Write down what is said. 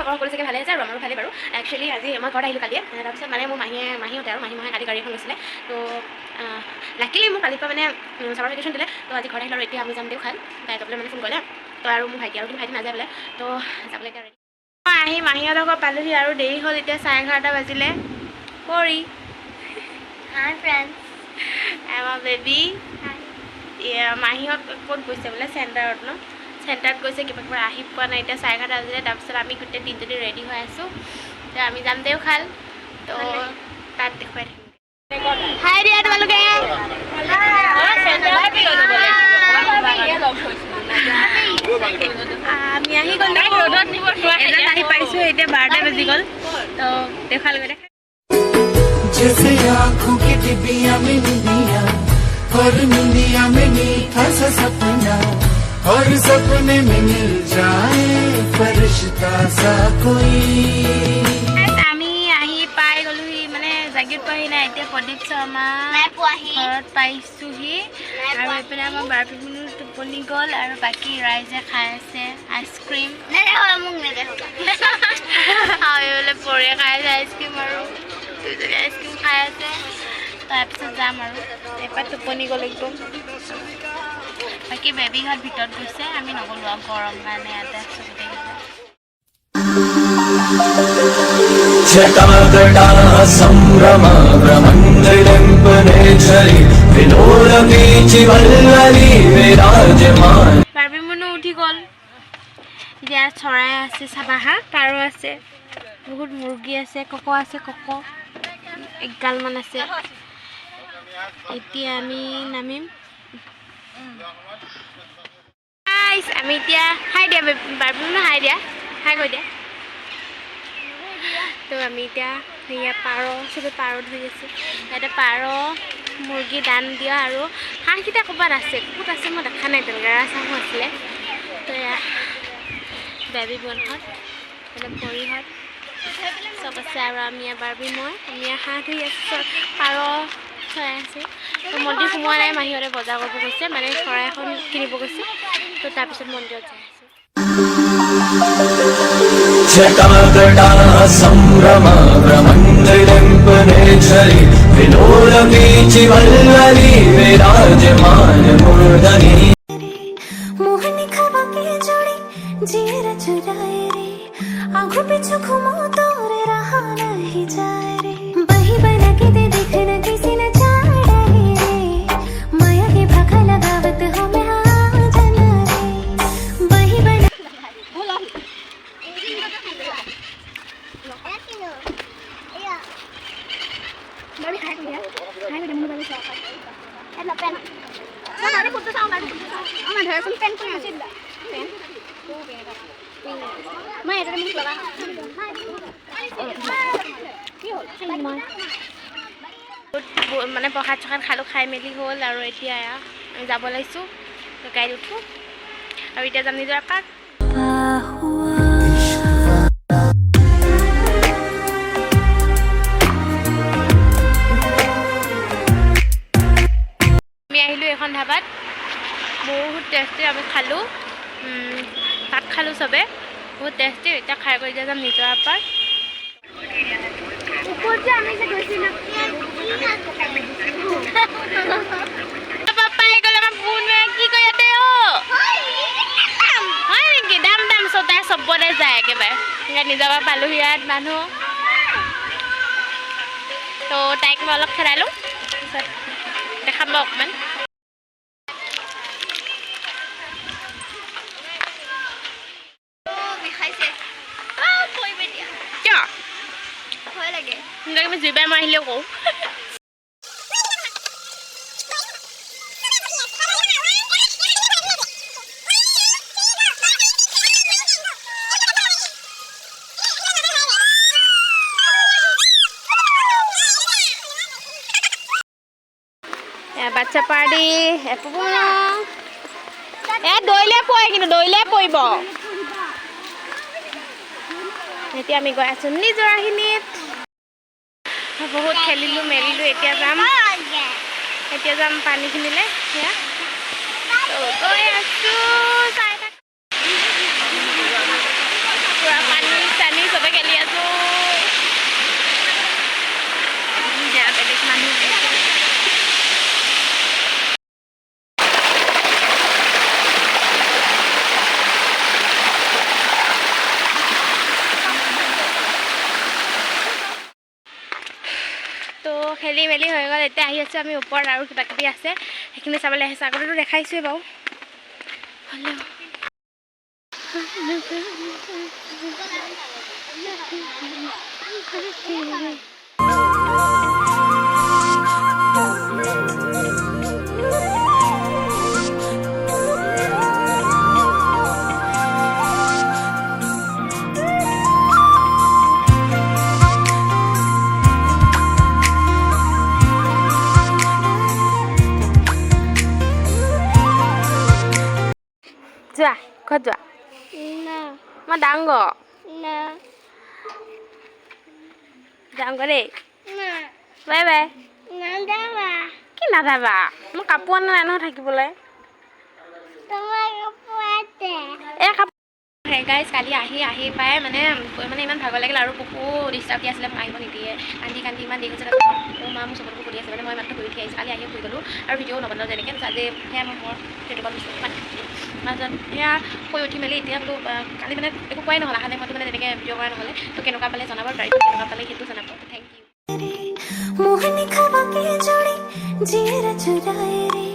তোমালোকৰ সকলো চাগে ভালে আছে আৰু আমাৰো ভালে বাৰু একচুৱেলি আজি মই ঘৰত আহিলোঁ কালিয়ে তাৰপিছত মানে মোৰ মাহীহঁতে আৰু মাহীমাহে কালি গাড়ী এখন লৈছিলে তো লাকিলি মোক কালিৰ পৰা মানে চামাৰ ভেকেশ্যন দিলে তো আজি ঘৰত আহিলোঁ আৰু এতিয়া আমি যাম দেও খাল তাই যাবলৈ মানে ফোন কৰিলে তো আৰু মোৰ ভাইটি আৰু কিন্তু ভাইটি নাযায় বোলে তো যাবলৈ এতিয়া ৰেডি মই আহি মাহীহঁতৰ ঘৰত পালোহি আৰু দেৰি হ'ল এতিয়া 11:30 বাজিলে কৰি Hi friends. আমাৰ বেবী মাহীহঁত ক'ত গৈছে বোলে চেণ্টাৰত ন চেণ্টাৰত গৈছে কিবা কিবা আহি পোৱা নাই এতিয়া 11:30 বাজিলে তাৰপিছত আমি গোটেই তিনিজনী ৰেডি হৈ আছোঁ এতিয়া আমি যাম দেওশাল তো তাত দেখুৱাই থাকিম হাই দিয়া তোমালোকে আমি আহি গ'লো আহি পাইছোঁ এতিয়া 12টা বাজি গ'ল তো দেওশাল গৈ দেখা जैसे आँखों की डिबिया में निंदिया और निंदिया में मीठा सा सपना और सपने में मिल जाए फरिश्ता सा कोई আমি আহি পাই গ'লোহি মানে জাগিত পোৱাহি নাই এতিয়া প্ৰদীপ শৰ্মা ঘৰত পাইছোঁহি আৰু এইপিনে আমাৰ বাৰ্বিমনো টোপনি গ'ল আৰু বাকী ৰাইজে খাই আছে আইচক্ৰীম মোক নেদেখা আমি বোলে পৰে খাই আছে আইচক্ৰীম আৰু আইচক্ৰীম খাই আছে তাৰপিছত যাম আৰু এপাত টোপনি গ'ল একদম বাকী বেবীহঁত ভিতৰত গৈছে আমি নগ'লো আৰু গৰম কাৰণে ইয়াতে আছোঁ গোটেইকেইটা जटाजटाः सम्भ्रमा भ्रमण्डलिम्पनेच्छरि विलोलवीचिवल्लरी विराजमान বাৰ্বিমনো উঠি গ'ল এতিয়া চৰাই আছে চাবা হা পাৰ আছে বহুত মুৰ্গী আছে কক আছে কক এগালমান আছে এতিয়া আমি নামিম আমি এতিয়া হাই দিয়া বাৰ্বিমনো হাই দিয়া হাই কৈ দিয়া তো আমি এতিয়া সেয়া পাৰ চবে পাৰ ধৰি আছোঁ ইয়াতে পাৰ মুৰ্গী দান দিয়া আৰু হাঁহকেইটা ক'ৰবাত আছে ক'ত আছে মই দেখা নাই তেনেকৈ ৰাজহাঁহো আছিলে তো এয়া বেবী বোনহঁত মানে ভৰিহঁত চব আছে আৰু আমি বাৰ্বি মই আমি হাঁহ ধৰি আছোঁ পাৰ চৰাই আছোঁ তো মন্দিৰ সোমোৱা নাই মাহীহঁতে বজাৰ কৰিব গৈছে মানে চৰাই এখন কিনিব গৈছে তো তাৰপিছত মন্দিৰত যাই আছোঁ जटाजटाः सम्भ्रमा भ्रमण्डलिम्पनेच्छरि विलोलवीचिवल्लरी विराजमान मूर्धनि मोहनी खबा के जोड़ी जीरा चुराए रे आंखों पीछे घूमो तो रे रहा नहीं जाए रे बही बना के दे देखना किसी न चाहे रे माया के भाखा लगावत हो मैं आ जाना रे बही बना মানে প্ৰসাদ চসাদ খালোঁ খাই মেলি হ'ল আৰু এতিয়া আমি যাব লাগিছোঁ গাড়ীত উঠোঁ আৰু এতিয়া যাম নিজৰ পাৰ্ক আমি আহিলোঁ এখন ধাবাত বহুত টেষ্টি আমি খালোঁ তাত খালোঁ চবে বহুত টেষ্টি এতিয়া খাই কৰি এতিয়া যাম নিজৰ পাৰ্ক ওপৰত যে আমি যে গৈছিলোঁ পাপাই গ'লে আমাৰ বুনুৱে কি কৰি ইয়াতে হয় নেকি দাম দাম তাই চবতে যায় একেবাৰে এতিয়া নিজৰ পৰা পালোহি ইয়াত মানুহ তো তাইক মই অলপ খেলাই লওঁ তাৰপিছত দেখাম বাৰু অকণমান কিয় ভয় লাগে আমি জুইবাই মই আহিলেও কওঁ বাচ্চা পাৰ্টি দৈলে পৰে কিন্তু দৈলে পৰিব এতিয়া আমি গৈ আছোঁ নিজৰাখিনিত বহুত খেলিলোঁ মেলিলোঁ এতিয়া যাম পানীখিনিলে সেয়া গৈ আছোঁ চাই থাক পূৰা পানী চানী খেলি মেলি হৈ গ'ল এতিয়া আহি আছোঁ আমি ওপৰত আৰু কিবা কিবি আছে সেইখিনি চাবলৈ আহিছোঁ আগতেতো দেখাইছোৱেই বাৰু হ'লেও যোৱা ঘৰত যোৱা মই ডাঙৰ যাওঁগৈ দেই বাই বাই কি নাযাবা মই কাপোৰ অনা নাই নহয় থাকিবলৈ এই কাপোৰ গাইজ কালি আহি পাই মানে ইমান ভাগৰ লাগিল আৰু কুকু ডিষ্টাৰ্ব দি আছিলে মোক আহিব নিদিয়ে কান্দি ইমান দেৰি হৈছে মা মোৰ চকুত ফুটি আছে মানে মই মাত্ৰ শুই উঠি আহিছোঁ কালি আহি শুই গ'লোঁ আৰু ভিডিঅ'ও নবনালোঁ যেনেকৈ আজি সেয়া মই সেইটো দিছোঁ মাজত সেয়া শুই উঠি মেলি এতিয়া বোলো কালি মানে একো কোৱাই নহ'ল আহা টাইমতো মানে তেনেকৈ ভিডিঅ' কৰা নহ'লে তো কেনেকুৱা পালে জনাব গাড়ীটো কেনেকুৱা পালে সেইটো জনাব থেংক ইউ मोहनी खवा के जोड़ी जीरा चुराए रे